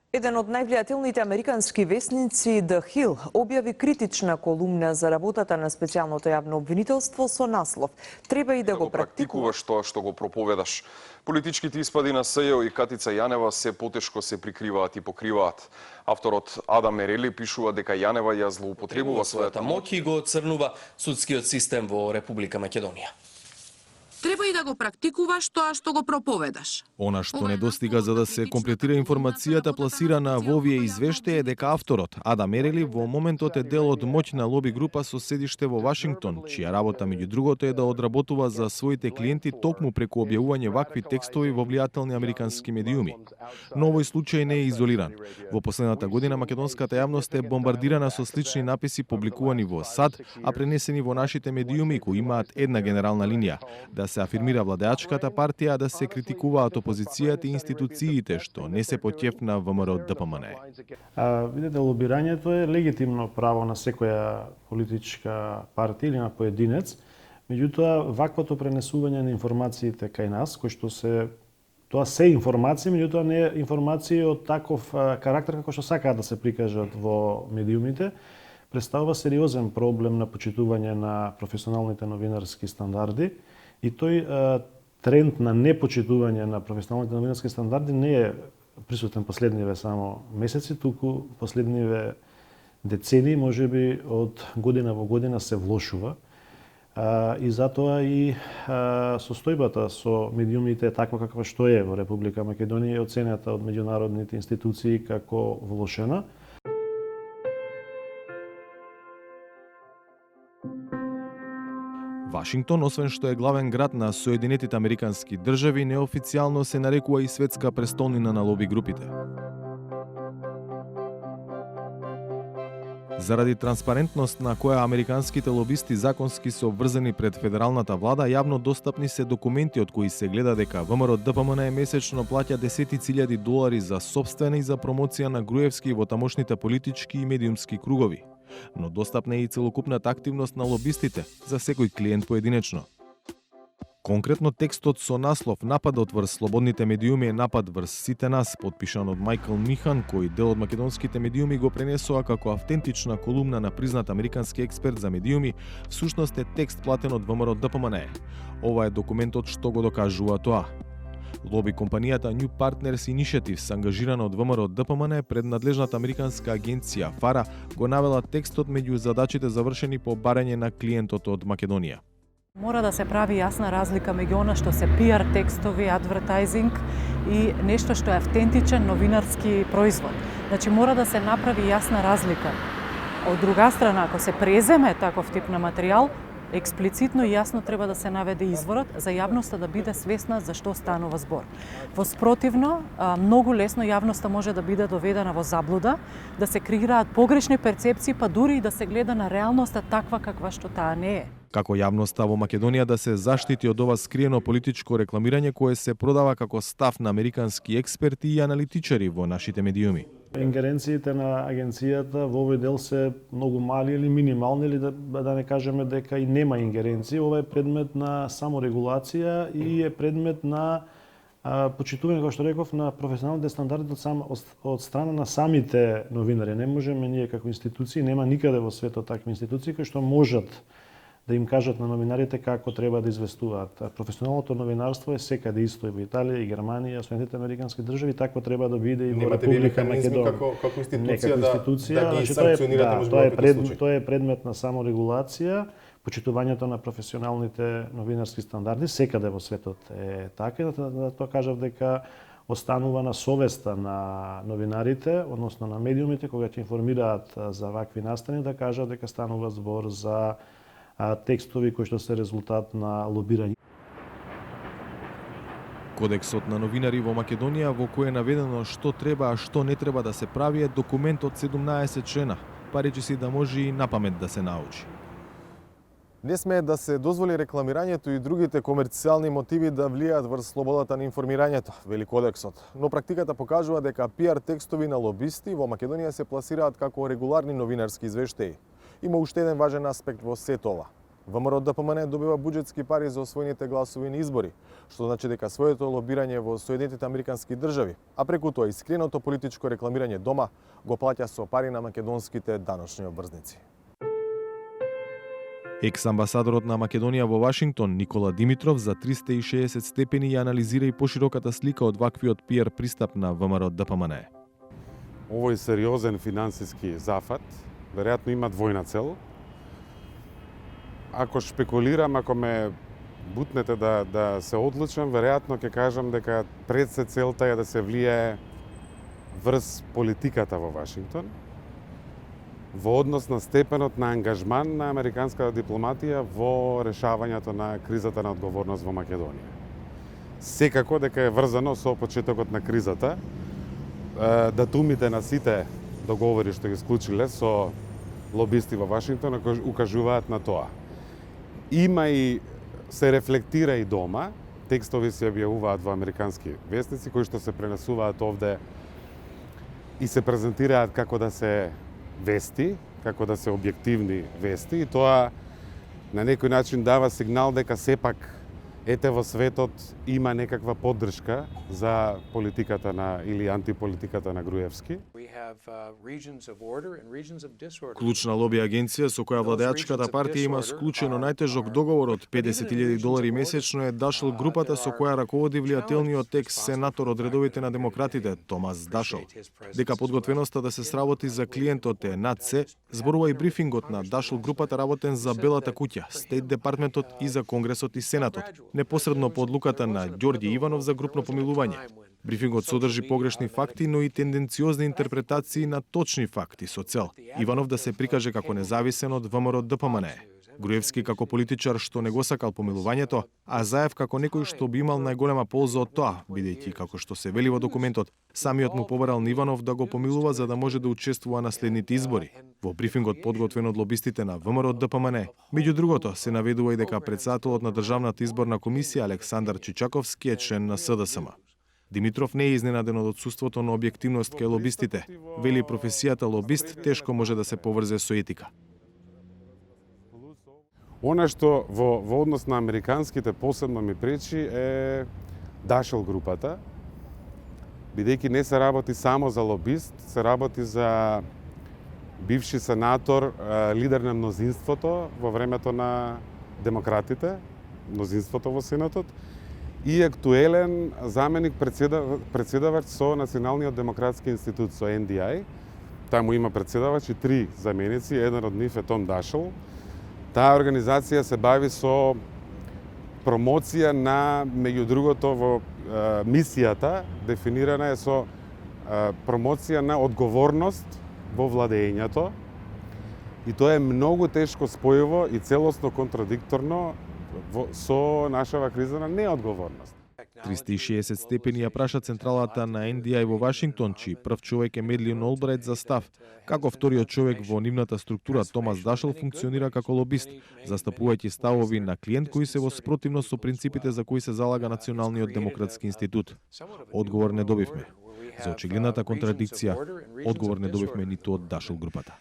Еден од највлијателните американски весници The Hill објави критична колумна за работата на специјалното јавно обвинителство со наслов "Треба и да го практикуваш тоа што го проповедаш". Политичките испади на СЈО и Катица Јанева се потешко се прикриваат и покриваат. Авторот Адам Мерели пишува дека Јанева ја злоупотребува својата моќ и го оцрнува судскиот систем во Република Македонија. Треба и да го практикуваш тоа што го проповедаш. Она што недостига за да се комплетира информацијата пласирана во овие извештаи е дека авторот Адам Мерели во моментот е дел од моќна лоби група со седиште во Вашингтон, чија работа меѓу другото е да одработува за своите клиенти токму преку објавување вакви текстови во влијателни американски медиуми. Но овој случај не е изолиран. Во последната година македонската јавност е бомбардирана со слични написи публикувани во САД, а пренесени во нашите медиуми кои имаат една генерална линија: да се афирмира владеачката партија, да се критикуваат опозицијата и институциите што не се по ќеф на ВМРО ДПМН. Видете, лобирањето е легитимно право на секоја политичка партија или на поединец, меѓутоа ваквото пренесување на информациите кај нас, кои што тоа се информации, меѓутоа не е информации од таков карактер како што сакаат да се прикажат во медиумите, представува сериозен проблем на почитување на професионалните новинарски стандарди. И тој тренд на непочитување на професионалните новинарски стандарди не е присутен последниве само месеци, туку последниве децении, можеби од година во година се влошува. И затоа и состојбата со медиумите е таква каква што е во Република Македонија, оценета од меѓународните институции како влошена. Вашингтон, освен што е главен град на Соединетите Американски држави, неофицијално се нарекува и светска престолнина на лоби групите. Заради транспарентност на која американските лобисти законски се обврзани пред федералната влада, јавно достапни се документи од кои се гледа дека ВМРО ДПМН месечно плаќа $10,000 за сопствена и за промоција на Груевски во тамошните политички и медиумски кругови. Но достапна е и целокупната активност на лобистите за секој клиент поединечно. Конкретно текстот со наслов "Нападот врз слободните медиуми е напад врз сите нас", подпишан од Майкл Михан, кој дел од македонските медиуми го пренесоа како автентична колумна на признат американски експерт за медиуми, всушност е текст платен од ВМРО ДПМН. Ова е документот што го докажува тоа. Лоби компанијата New Partners Initiative, ангажирана од ВМРО ДПМН, пред надлежната американска агенција ФАРА го навела текстот меѓу задачите завршени по барање на клиентот од Македонија. Мора да се прави јасна разлика меѓу она што се PR текстови, адвертайзинг и нешто што е автентичен новинарски производ. Значи мора да се направи јасна разлика. Од друга страна, ако се преземе таков тип на материјал, експлицитно и јасно треба да се наведе изворот за јавноста да биде свесна за што станува збор. Во спротивно, многу лесно јавноста може да биде доведена во заблуда, да се креираат погрешни перцепции, па дури и да се гледа на реалноста таква каква што таа не е. Како јавноста во Македонија да се заштити од ова скриено политичко рекламирање кое се продава како став на американски експерти и аналитичари во нашите медиуми. Ингеренциите на агенцијата во овој дел се многу мали или минимални, или да не кажеме дека и нема ингеренции. Ова е предмет на саморегулација и е предмет на почитување, како што реков, на професионалните стандарди од страна на самите новинари. Не можеме ние како институции, нема никаде во светот такви институции кои што можат да им кажат на новинарите како треба да известуваат. Професионалното новинарство е секаде исто и во Италија, и Германија, Соединетите Американски држави, така треба да биде и во Република Македонија. Како институција да ги санкционирате можеби тоа е предмет на саморегулација, почитувањето на професионалните новинарски стандарди секаде во светот е така, тоа кажав дека останува на совеста на новинарите, односно на медиумите кога ќе информираат за вакви настани, да кажат дека станува збор за текстови кои што се резултат на лобирање. Кодексот на новинари во Македонија, во кој е наведено што треба, а што не треба да се прави, е документ од 17 члена, парејќи си да може и напамет да се научи. Не смее да се дозволи рекламирањето и другите комерцијални мотиви да влијаат врз слободата на информирањето, вели кодексот. Но практиката покажува дека PR текстови на лобисти во Македонија се пласираат како регуларни новинарски извештаи. Има уште еден важен аспект во сето ова. ВМРО-ДПМН добива буџетски пари за освоените гласови на избори, што значи дека своето лобирање во Соединетите Американски држави, а преку тоа искреното политичко рекламирање дома, го плаќа со пари на македонските даночни обврзници. Екс-амбасадорот на Македонија во Вашингтон, Никола Димитров, за 360 степени ја анализира и пошироката слика од ваквиот пиар пристап на ВМРО-ДПМН. Овој сериозен финансиски зафат веројатно има двојна цел. Ако шпекулирам, ако ме бутнете да се одлучам, веројатно ќе кажам дека пред се целта е да се влијае врз политиката во Вашингтон, во однос на степенот на ангажман на американската дипломатија во решавањето на кризата на одговорност во Македонија. Секако дека е врзано со почетокот на кризата, датумите на сите договори што ги склучиле со лобисти во Вашингтон укажуваат на тоа. Има и се рефлектира и дома, текстови се објавуваат во американски вестници кои што се пренесуваат овде и се презентираат како да се вести, како да се објективни вести, и тоа на некој начин дава сигнал дека сепак ете во светот има некаква поддршка за политиката на или антиполитиката на Груевски. Клучна лоби агенција со која владеачката партија има склучено најтежок договор од $50,000 месечно е Дашл групата со која раководи влијателниот екс-сенатор од редовите на демократите Томас Дашл. Дека подготвеноста да се сработи за клиентот е над се, зборува и брифингот на Дашл групата работен за Белата куќа, Стейт департментот и за Конгресот и Сенатот, непосредно по одлуката на Ѓорѓи Иванов за групно помилување. Брифингот содржи погрешни факти, но и тенденциозни интерпретации на точни факти со цел Иванов да се прикаже како независен од ВМРО-ДПМН. Груевски како политичар што не го сакал помилувањето, а Заев како некој што би имал најголема полза од тоа, бидејќи како што се вели во документот, самиот му побарал на Иванов да го помилува за да може да учествува на следните избори. Во брифингот подготвен од лобистите на ВМРО-ДПМН, меѓу другото се наведува и дека претседателот на Државната изборна комисија Александар Чичаковски е член на СДСМ. Димитров не е изненаден од отсуството на објективност кај лобистите. Вели професијата лобист тешко може да се поврзе со етика. Она што во однос на американските посебно ми пречи е Дашл групата, бидејќи не се работи само за лобист, се работи за бивши сенатор, лидер на мнозинството во времето на демократите, мнозинството во Сенатот, и актуелен заменик председавач со Националниот демократски институт, со NDI. Таму има председавач и 3 заменици, еден од нив е Том Дашл. Таа организација се бави со промоција на, меѓу другото, во мисијата, дефинирана е со промоција на одговорност во владењето. И тоа е многу тешко спојиво и целосно контрадикторно со нашава криза на неодговорност. 360 степени ја праша централата на NDI во Вашингтон, чиј прв човек е Медлин Олбрайт за став, како вториот човек во нивната структура Томас Дашл функционира како лобист, застапувајќи ставови на клиент кои се во спротивност со принципите за кои се залага Националниот демократски институт. Одговор не добивме. За очигледната контрадикција, одговор не добивме ниту од Дашл групата.